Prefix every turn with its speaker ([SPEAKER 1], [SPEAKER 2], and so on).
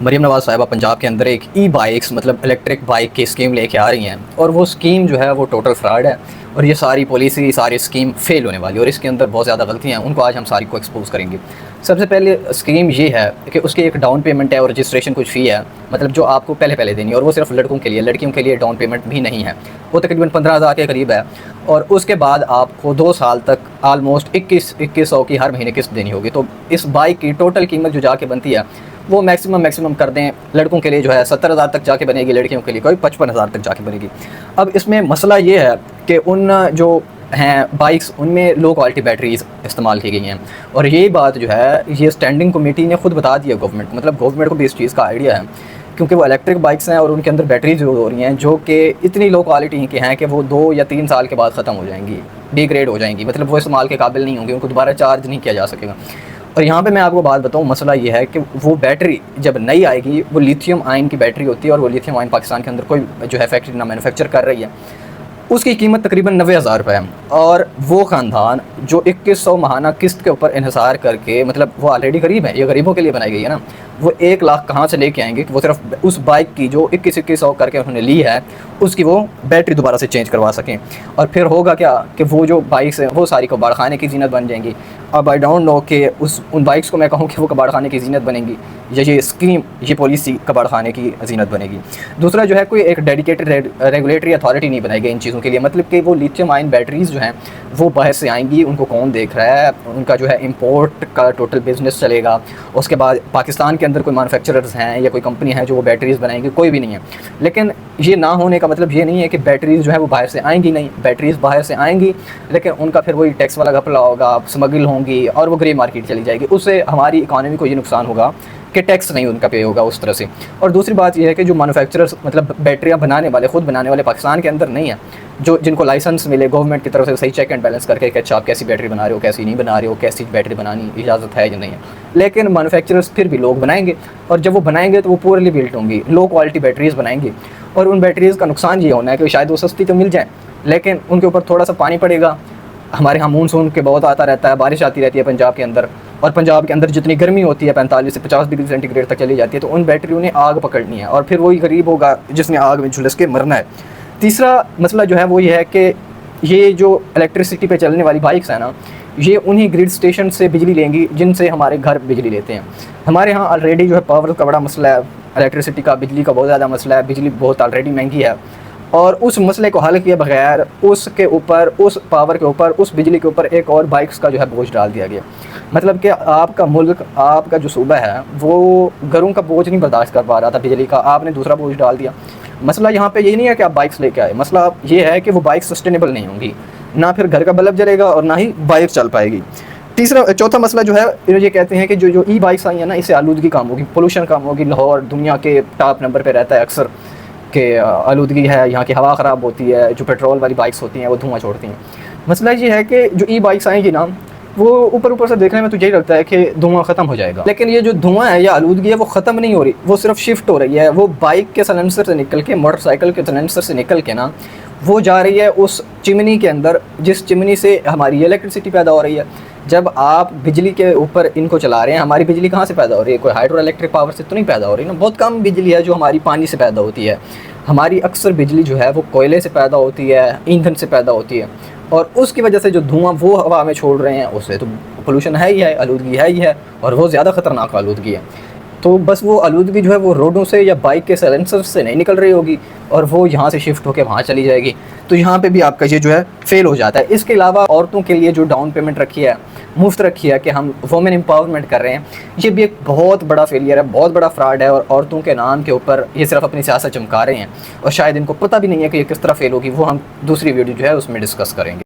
[SPEAKER 1] मरीम नवाज़ साहिबा पंजाब के अंदर एक ई बाइक्स मतलब इलेक्ट्रिक बाइक की स्कीम लेके आ रही हैं और वो स्कीम जो है वो टोटल फ्रॉड है और ये सारी पॉलिसी सारी स्कीम फेल होने वाली है और इसके अंदर बहुत ज़्यादा गलतियाँ हैं, उनको आज हम सारी को एक्सपोज करेंगे। सबसे पहले स्कीम ये है कि उसकी एक डाउन पेमेंट है और रजिस्ट्रेशन कुछ फ़ी है, मतलब जो आपको पहले देनी है और वो सिर्फ लड़कों के लिए, लड़कियों के लिए डाउन पेमेंट भी नहीं है, वो तकरीबन 15,000 के करीब है। और उसके बाद आपको 2 साल तक आलमोस्ट 2100 की हर महीने किस्त देनी होगी। तो इस बाइक की टोटल कीमत जो जाके बनती है वो मैक्सिमम कर दें, लड़कों के लिए जो है 70,000 तक जाके बनेगी, लड़कियों के लिए कोई 55,000 तक जाके बनेगी। अब इसमें मसला ये है कि उन जो हैं बाइक्स उनमें लो क्वालिटी बैटरीज इस्तेमाल की गई हैं और यही बात जो है ये स्टैंडिंग कमेटी ने खुद बता दिया गवर्नमेंट, मतलब गवर्नमेंट को भी इस चीज़ का आइडिया है क्योंकि वो इलेक्ट्रिक बाइक्स हैं और उनके अंदर बैटरीज यूज़ हो रही हैं जो कि इतनी लो क्वालिटी की हैं कि वो 2 या 3 साल के बाद ख़त्म हो जाएंगी, डिग्रेड हो जाएंगी, मतलब वो इस्तेमाल के काबिल नहीं होंगी, उनको दोबारा चार्ज नहीं किया जा सकेगा। और यहाँ पे मैं आपको बात बताऊँ, मसला ये है कि वो बैटरी जब नई आएगी वो लिथियम आयन की बैटरी होती है और वो लिथियम आयन पाकिस्तान के अंदर कोई जो है फैक्ट्री ना मैन्युफैक्चर कर रही है, उसकी कीमत तकरीबन 90,000 रुपये है। और वो ख़ानदान जो 2100 माहाना किस्त के ऊपर इन्हिसार करके, मतलब वो ऑलरेडी गरीब है, ये गरीबों के लिए बनाई गई है ना, वो 1 लाख कहाँ से लेके आएंगे कि वो सिर्फ उस बाइक की जो 2100 करके उन्होंने ली है उसकी वो बैटरी दोबारा से चेंज करवा सकें। और फिर होगा क्या कि वो जो बाइक्स हैं वो सारी कबाड़ खाने की जीनत बन जाएंगी। अब आई डोंट नो कि उन बाइक्स को मैं कहूँ कि वो कबाड़ खाने की जीनत बनेंगी या ये स्कीम, ये पॉलिसी कबाड़ खाने की जीनत बनेगी। दूसरा जो है कोई एक डेडिकेटेड रेगुलेटरी अथॉरिटी नहीं बनाई गई इन चीज़ों के लिए, मतलब कि वो लिथियम आयन बैटरीज़ जो हैं वो बाहर से आएंगी, उनको कौन देख रहा है, उनका जो है इंपोर्ट का टोटल बिजनेस चलेगा। उसके बाद पाकिस्तान के अंदर कोई मैन्युफैक्चरर्स हैं या कोई कंपनी है जो वो बैटरीज़ बनाएंगी, कोई भी नहीं है। लेकिन ये ना होने का मतलब ये नहीं है कि बैटरीज़ जो है वो बाहर से आएंगी नहीं, बैटरीज़ बाहर से आएंगी लेकिन उनका फिर वही टैक्स वाला घपला होगा, स्मगल होंगी और वो ग्रे मार्केट चली जाएगी। उससे हमारी इकॉनमी को ये नुकसान होगा कि टैक्स नहीं उनका पे होगा उस तरह से। और दूसरी बात यह है कि जो मैन्युफैक्चरर्स मतलब बैटरियाँ बनाने वाले, खुद बनाने वाले पाकिस्तान के अंदर नहीं है, जो जिनको लाइसेंस मिले गवर्नमेंट की तरफ से सही चेक एंड बैलेंस करके कि अच्छा आप कैसी बैटरी बना रहे हो, कैसी नहीं बना रहे हो, कैसी बैटरी बनानी इजाज़त है या नहीं है। लेकिन मैन्युफैक्चरर्स फिर भी लोग बनाएंगे और जब वो बनाएंगे तो वो पूरली बिल्ट होंगी, लो क्वालिटी बैटरीज़ बनाएंगे और उन बैटरीज़ का नुकसान ये होना है कि शायद वो सस्ती तो मिल जाए लेकिन उनके ऊपर थोड़ा सा पानी पड़ेगा। हमारे यहाँ मानसून के बहुत आता रहता है, बारिश आती रहती है पंजाब के अंदर, और पंजाब के अंदर जितनी गर्मी होती है 45 से 50 डिग्री सेंटीग्रेड तक चली जाती है, तो उन बैटरियों ने आग पकड़नी है और फिर वही गरीब होगा जिसने आग में झुलस के मरना है। तीसरा मसला जो है वो ये है कि ये जो इलेक्ट्रिसिटी पे चलने वाली बाइक्स हैं ना, ये उन्हीं ग्रिड स्टेशन से बिजली लेंगी जिनसे हमारे घर बिजली लेते हैं। हमारे यहाँ ऑलरेडी जो है पावर का बड़ा मसला है, इलेक्ट्रिसिटी का, बिजली का बहुत ज़्यादा मसला है, बिजली बहुत ऑलरेडी महंगी है और उस मसले को हल किए बगैर उसके ऊपर, उस पावर के ऊपर, उस बिजली के ऊपर एक और बाइक्स का जो है बोझ डाल दिया गया। मतलब कि आपका मुल्क, आपका जो सूबा है वो घरों का बोझ नहीं बर्दाश्त कर पा रहा था बिजली का, आपने दूसरा बोझ डाल दिया। मसला यहाँ पे ये नहीं है कि आप बाइक्स लेके आए, मसला ये है कि वो बाइक सस्टेनेबल नहीं होंगी, ना फिर घर का बल्ब जलेगा और ना ही बाइक चल पाएगी। चौथा मसला जो है ये कहते हैं कि जो ई बाइक्स आई हैं ना, इससे आलूदगी कम होगी, पोल्यूशन कम होगी। लाहौर दुनिया के टॉप नंबर पे रहता है अक्सर कि आलूदगी है, यहाँ की हवा ख़राब होती है, जो पेट्रोल वाली बाइक्स होती हैं वो धुआं छोड़ती हैं। मसला ये है कि जो ई बाइक्स आएंगी ना, वो ऊपर से देखने में तो यही लगता है कि धुआं ख़त्म हो जाएगा, लेकिन ये जो धुआं है या आलूदगी है वो ख़त्म नहीं हो रही, वो सिर्फ शिफ्ट हो रही है। वो बाइक के सलेंसर से निकल के, मोटरसाइकिल के सलेंसर से निकल के ना, वो जा रही है उस चिमनी के अंदर जिस चिमनी से हमारी इलेक्ट्रिसिटी पैदा हो रही है। जब आप बिजली के ऊपर इनको चला रहे हैं, हमारी बिजली कहाँ से पैदा हो रही है? कोई हाइड्रो इलेक्ट्रिक पावर से तो नहीं पैदा हो रही ना, बहुत कम बिजली है जो हमारी पानी से पैदा होती है। हमारी अक्सर बिजली जो है वो कोयले से पैदा होती है, ईंधन से पैदा होती है और उसकी वजह से जो धुआं वो हवा में छोड़ रहे हैं उससे तो पोल्यूशन है ही है, आलूदगी है ही है और वो ज़्यादा ख़तरनाक आलूदगी है। तो बस वो आलूदगी जो है वो रोडों से या बाइक के साइलेंसर से नहीं निकल रही होगी और वो यहाँ से शिफ्ट होकर वहाँ चली जाएगी, तो यहाँ पे भी आपका ये जो है फेल हो जाता है। इसके अलावा औरतों के लिए जो डाउन पेमेंट रखी है, मुफ्त रखी है कि हम वुमेन एम्पावरमेंट कर रहे हैं, ये भी एक बहुत बड़ा फेलियर है, बहुत बड़ा फ्रॉड है और औरतों के नाम के ऊपर ये सिर्फ अपनी सियासत चमका रहे हैं और शायद इनको पता भी नहीं है कि ये किस तरह फेल होगी। वो हम दूसरी वीडियो जो है उसमें डिस्कस करेंगे।